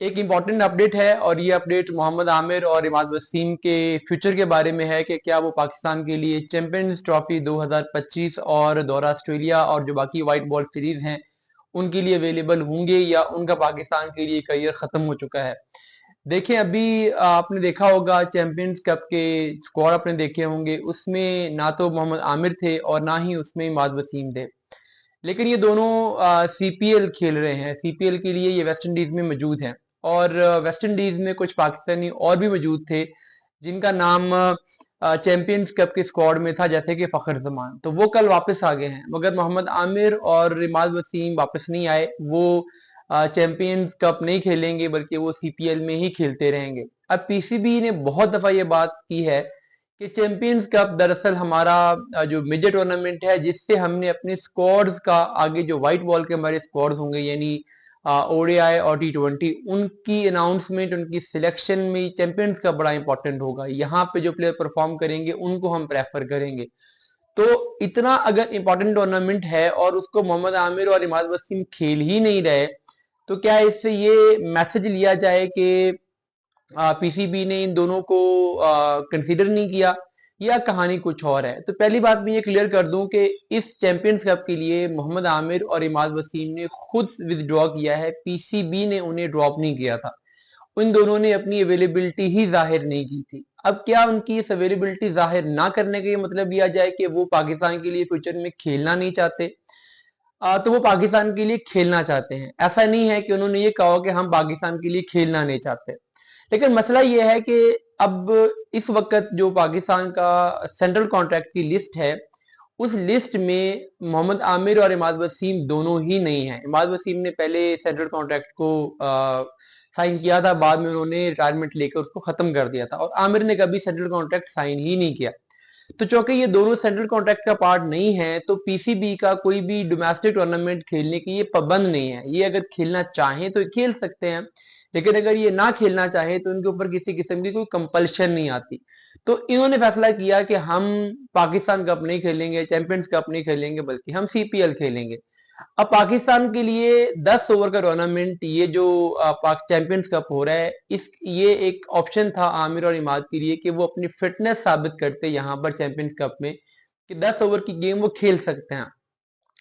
एक important update है और ये अपडेट मोहम्मद आमिर और इमाद वसीम के फ्यूचर के बारे में है कि क्या वो पाकिस्तान के लिए चैंपियंस ट्रॉफी 2025 और दौरा ऑस्ट्रेलिया और जो बाकी वाइट बॉल सीरीज हैं उनके लिए अवेलेबल होंगे या उनका पाकिस्तान के लिए करियर खत्म हो चुका है। देखिए अभी आपने देखा होगा चैंपियंस कप के स्क्वाड आपने देखे होंगे, उसमें ना तो मोहम्मद आमिर थे और ना ही उसमें इमाद वसीम थे। लेकिन ये दोनों सीपीएल खेल रहे हैं, सीपीएल के लिए ये वेस्ट इंडीज में मौजूद हैं। और वेस्ट इंडीज में कुछ पाकिस्तानी और भी मौजूद थे जिनका नाम चैंपियंस कप के स्क्वाड में था, जैसे कि फखर जमान। तो वो कल वापस आ गए हैं, मगर मोहम्मद आमिर और इमाद वसीम वापस नहीं आए। वो चैंपियंस कप नहीं खेलेंगे बल्कि वो सीपीएल में ही खेलते रहेंगे। अब पीसीबी ने बहुत दफा ये बात की है कि चैंपियंस कप दरअसल हमारा जो मेजर टूर्नामेंट है जिससे हमने अपने स्क्वाड्स का आगे जो व्हाइट बॉल के हमारे स्क्वाड्स होंगे यानी ओडीआई और टी20 उनकी अनाउंसमेंट उनकी सिलेक्शन में चैंपियंस का बड़ा इंपॉर्टेंट होगा। यहाँ पे जो प्लेयर परफॉर्म करेंगे उनको हम प्रेफर करेंगे। तो इतना अगर इंपॉर्टेंट टूर्नामेंट है और उसको मोहम्मद आमिर और इमाद वसीम खेल ही नहीं रहे, तो क्या इससे ये मैसेज लिया जाए कि पीसीबी ने इन दोनों को कंसीडर नहीं किया या कहानी कुछ और है? तो पहली बात मैं ये क्लियर कर दूं कि इस चैंपियंस कप के लिए मोहम्मद आमिर और इमाद वसीम ने खुद विदड्रॉ किया है, पीसीबी ने उन्हें ड्रॉप नहीं किया था। उन दोनों ने अपनी अवेलेबिलिटी ही जाहिर नहीं की थी। अब क्या उनकी इस अवेलेबिलिटी जाहिर ना करने का ये मतलब लिया जाए कि वो पाकिस्तान के लिए फ्यूचर में खेलना नहीं चाहते? तो वो पाकिस्तान के लिए खेलना चाहते हैं। ऐसा नहीं है कि उन्होंने ये कहा कि हम पाकिस्तान के लिए खेलना नहीं चाहते। लेकिन मसला ये है कि अब इस वक्त जो पाकिस्तान का सेंट्रल कॉन्ट्रैक्ट की लिस्ट है, उस लिस्ट में मोहम्मद आमिर और इमाद वसीम दोनों ही नहीं है। इमाद वसीम ने पहले सेंट्रल कॉन्ट्रैक्ट को साइन किया था, बाद में उन्होंने रिटायरमेंट लेकर उसको खत्म कर दिया था, और आमिर ने कभी सेंट्रल कॉन्ट्रैक्ट साइन ही नहीं किया। तो चूंकि ये दोनों सेंट्रल कॉन्ट्रैक्ट का पार्ट नहीं है, तो पीसीबी का कोई भी डोमेस्टिक टूर्नामेंट खेलने की ये पाबंद नहीं है। ये अगर खेलना चाहें तो खेल सकते हैं, लेकिन अगर ये ना खेलना चाहे तो उनके ऊपर किसी किस्म की कोई कंपल्शन नहीं आती। तो इन्होंने फैसला किया कि हम पाकिस्तान कप नहीं खेलेंगे, चैंपियंस कप नहीं खेलेंगे, बल्कि हम सीपीएल खेलेंगे। अब पाकिस्तान के लिए 10 ओवर का टूर्नामेंट, ये जो पाक चैंपियंस कप हो रहा है, इस ये एक ऑप्शन था आमिर और इमाद के लिए कि वो अपनी फिटनेस साबित करते यहाँ पर चैंपियंस कप में कि 10 ओवर की गेम वो खेल सकते हैं।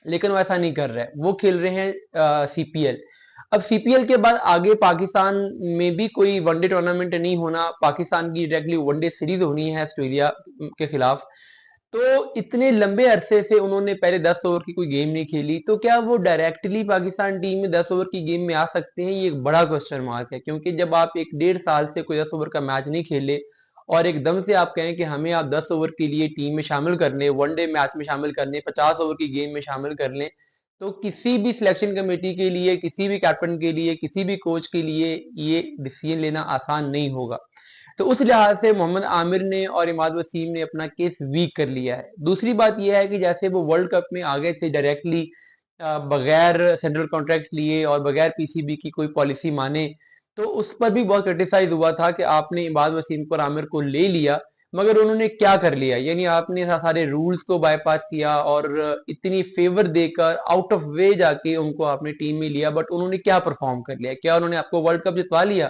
लेकिन वो ऐसा नहीं कर रहे हैं, वो खेल रहे हैं सीपीएल। अब सीपीएल के बाद आगे पाकिस्तान में भी कोई वनडे टूर्नामेंट नहीं होना, पाकिस्तान की डायरेक्टली वनडे सीरीज होनी है ऑस्ट्रेलिया के खिलाफ। तो इतने लंबे अरसे से उन्होंने पहले 10 ओवर की कोई गेम नहीं खेली, तो क्या वो डायरेक्टली पाकिस्तान टीम में 10 ओवर की गेम में आ सकते हैं? ये एक बड़ा क्वेश्चन मार्क है, क्योंकि जब आप एक 1.5 साल से कोई 10 ओवर का मैच नहीं खेले और एकदम से आप कहें कि हमें आप 10 ओवर के लिए टीम में शामिल कर लें, वनडे मैच में शामिल कर लें, 50 ओवर की गेम में शामिल कर लें, तो किसी भी सिलेक्शन कमेटी के लिए, किसी भी कैप्टन के लिए, किसी भी कोच के लिए ये डिसीजन लेना आसान नहीं होगा। तो उस लिहाज से मोहम्मद आमिर ने और इमाद वसीम ने अपना केस वीक कर लिया है। दूसरी बात यह है कि जैसे वो वर्ल्ड कप में आ गए थे डायरेक्टली बगैर सेंट्रल कॉन्ट्रैक्ट लिए और बगैर पीसीबी की कोई पॉलिसी माने, तो उस पर भी बहुत क्रिटिसाइज हुआ था कि आपने इमाद वसीम और आमिर को ले लिया, मगर उन्होंने क्या कर लिया? यानी आपने सारे रूल्स को बाईपास किया और इतनी फेवर देकर आउट ऑफ वे जाके उनको आपने टीम में लिया, बट उन्होंने क्या परफॉर्म कर लिया? क्या उन्होंने आपको वर्ल्ड कप जितवा लिया?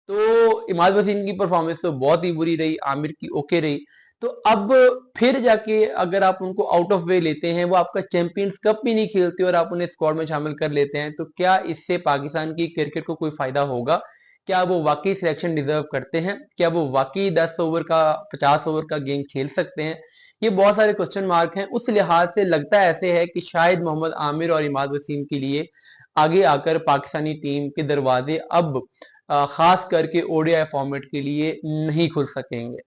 तो इमाद वसीम की परफॉर्मेंस तो बहुत ही बुरी रही, आमिर की ओके रही। तो अब फिर जाके अगर आप उनको आउट ऑफ वे लेते हैं, वो आपका चैंपियंस कप भी नहीं खेलते और आप उन्हें स्क्वाड में शामिल कर लेते हैं, तो क्या इससे पाकिस्तान की क्रिकेट को कोई फायदा होगा? क्या वो वाकई सिलेक्शन डिजर्व करते हैं? क्या वो वाकई 10 ओवर का 50 ओवर का गेम खेल सकते हैं? ये बहुत सारे क्वेश्चन मार्क हैं। उस लिहाज से लगता ऐसे है कि शायद मोहम्मद आमिर और इमाद वसीम के लिए आगे आकर पाकिस्तानी टीम के दरवाजे अब खास करके ओडीआई फॉर्मेट के लिए नहीं खुल सकेंगे।